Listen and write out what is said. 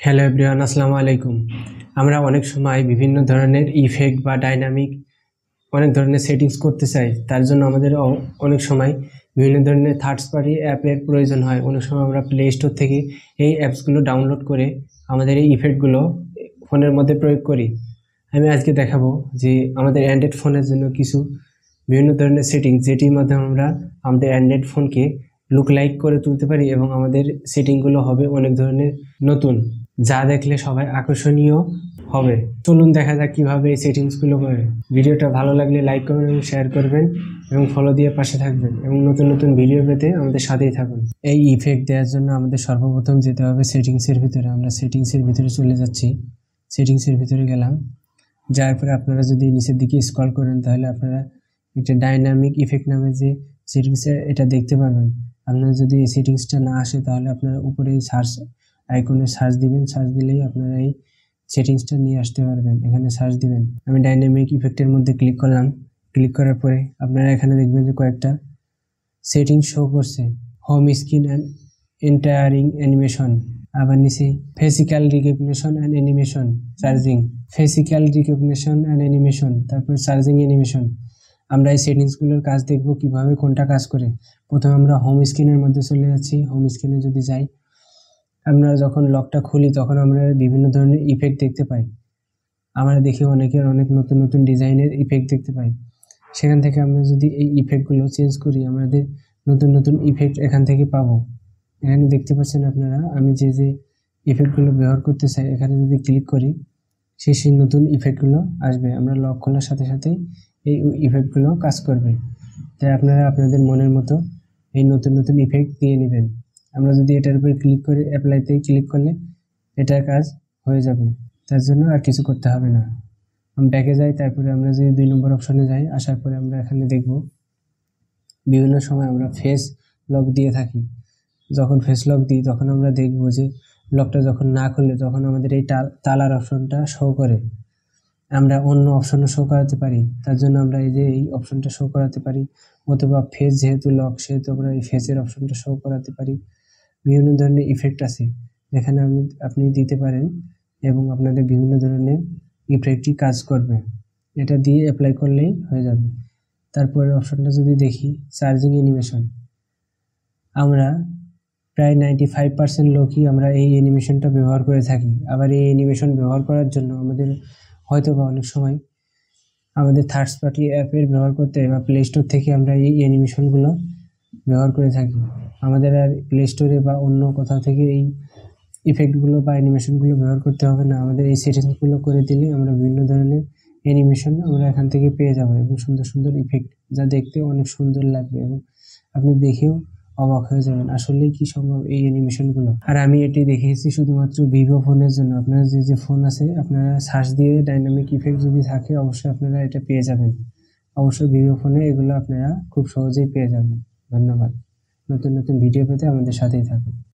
Hello everyone, আসসালামু আলাইকুম। আমরা অনেক সময় বিভিন্ন ধরনের ইফেক্ট বা ডাইনামিক অনেক ধরনের সেটিংস করতে চাই। তার জন্য আমাদের অনেক সময় বিভিন্ন ধরনের থার্ড পার্টি অ্যাপের প্রয়োজন হয়। অনেক সময় আমরা প্লে স্টোর থেকে এই অ্যাপসগুলো ডাউনলোড করে আমাদের এই ইফেক্টগুলো ফোনের মধ্যে প্রয়োগ করি। আমি আজকে দেখাবো যে আমাদের অ্যান্ড্রয়েড ফোনের জন্য কিছু বিভিন্ন ধরনের সেটিংস, যেটির মাধ্যমে আমরা আমাদের অ্যান্ড্রয়েড ফোনকে লুক লাইক করে তুলতে পারি এবং আমাদের সেটিংগুলো হবে অনেক ধরনের নতুন, যা দেখলে সবাই আকর্ষণীয় হবে। চলুন দেখা যাক কিভাবে এই সেটিংসগুলো করে। ভিডিওটা ভালো লাগলে লাইক করবেন এবং শেয়ার করবেন এবং ফলো দিয়ে পাশে থাকবেন এবং নতুন নতুন ভিডিও পেতে আমাদের সাথেই থাকুন। এই ইফেক্ট দেওয়ার জন্য আমাদের সর্বপ্রথম যেতে হবে সেটিংসের ভিতরে। আমরা সেটিংসের ভিতরে চলে যাচ্ছি। সেটিংসের ভিতরে গেলাম, যার পরে আপনারা যদি নিচের দিকে স্ক্রল করেন তাহলে আপনারা একটা ডাইনামিক ইফেক্ট নামে যে সেটিংসে এটা দেখতে পাবেন। আপনারা যদি এই সেটিংসটা না আসে তাহলে আপনারা উপরে এই সার্চ আইকনে সার্চ দিবেন। সার্চ দিলেই আপনারা এই সেটিংসটা নিয়ে আসতে পারবেন। এখানে সার্চ দিবেন। আমি ডাইনামিক ইফেক্টের মধ্যে ক্লিক করলাম। ক্লিক করার পরে আপনারা এখানে দেখবেন যে কয়েকটা সেটিংস শো করছে। Home screen and entering animation, আবার নিচে facial recognition and animation, charging, facial recognition and animation, তারপর চার্জিং অ্যানিমেশন। আমরা এই সেটিংসগুলোর কাজ দেখব কিভাবে কোনটা কাজ করে। প্রথমে আমরা হোম স্ক্রিনের মধ্যে চলে যাচ্ছি। হোম স্ক্রিনে যদি যাই, আমরা যখন লকটা খুলি তখন আমরা বিভিন্ন ধরনের ইফেক্ট দেখতে পাই। আমরা দেখি অনেকের অনেক নতুন নতুন ডিজাইনের ইফেক্ট দেখতে পাই। সেখান থেকে আমরা যদি এই ইফেক্টগুলো চেঞ্জ করি, আমাদের নতুন নতুন ইফেক্ট এখান থেকে পাবো। এখানে দেখতে পাচ্ছেন আপনারা, আমি যে যে ইফেক্টগুলো ব্যবহার করতে চাই এখানে যদি ক্লিক করি, সেই নতুন ইফেক্টগুলো আসবে। আমরা লক খোলার সাথে সাথেই এই ইফেক্টগুলো কাজ করবে। তাই আপনারা আপনাদের মনের মতো এই নতুন নতুন ইফেক্ট দিয়ে নেবেন। আমরা যদি এটার উপর ক্লিক করে অ্যাপ্লাইতে ক্লিক করলে এটার কাজ হয়ে যাবে। তার জন্য আর কিছু করতে হবে না। আমি ব্যাকে যাই, তারপরে আমরা যদি 2 নম্বর অপশনে যাই, আসার পরে আমরা এখানে দেখব বিভিন্ন সময় আমরা ফেস লক দিয়ে থাকি। যখন ফেস লক দিই তখন আমরা দেখব যে লকটা যখন না খুলে তখন আমাদের এই তালার অপশনটা শো করে। আমরা অন্য অপশনও শো করাতে পারি। তার জন্য আমরা এই যে এই অপশনটা শো করাতে পারি, অথবা ফেস যেহেতু লক সেহেতু আমরা এই ফেসের অপশনটা শো করাতে পারি। বিভিন্ন ধরনের ইফেক্ট আছে যেখানে আপনি দিতে পারেন এবং আপনাদের বিভিন্ন ধরনের ইফেক্টই কাজ করবে। এটা দিয়ে অ্যাপ্লাই করলেই হয়ে যাবে। তারপরের অপশনটা যদি দেখি, চার্জিং অ্যানিমেশন, আমরা প্রায় 95% লোকই আমরা এই অ্যানিমেশনটা ব্যবহার করে থাকি। আবার এই অ্যানিমেশন ব্যবহার করার জন্য আমাদের হয়তো বা অনেক সময় আমাদের থার্ড পার্টি অ্যাপের ব্যবহার করতে বা প্লে স্টোর থেকে আমরা এই অ্যানিমেশনগুলো ব্যবহার করে থাকি। আমাদের আর প্লে স্টোরে বা অন্য কোথাও থেকে এই ইফেক্টগুলো বা অ্যানিমেশনগুলো ব্যবহার করতে হবে না। আমাদের এই সেটিংসগুলো করে দিলে আমরা বিভিন্ন ধরনের অ্যানিমেশন আমরা এখান থেকে পেয়ে যাবো এবং সুন্দর সুন্দর ইফেক্ট, যা দেখতে অনেক সুন্দর লাগবে এবং আপনি দেখেও অবাক হয়ে যাবেন আসলেই কি সম্ভব এই অ্যানিমেশনগুলো। আর আমি এটি দেখিয়েছি শুধুমাত্র ভিভো ফোনের জন্য। আপনারা যে যে ফোন আছে আপনারা সার্চ দিয়ে ডাইনামিক ইফেক্ট যদি থাকে অবশ্যই আপনারা এটা পেয়ে যাবেন। অবশ্যই ভিভো ফোনে এগুলো আপনারা খুব সহজেই পেয়ে যাবেন। ধন্যবাদ। নতুন নতুন ভিডিও পেতে আমাদের সাথেই থাকুন।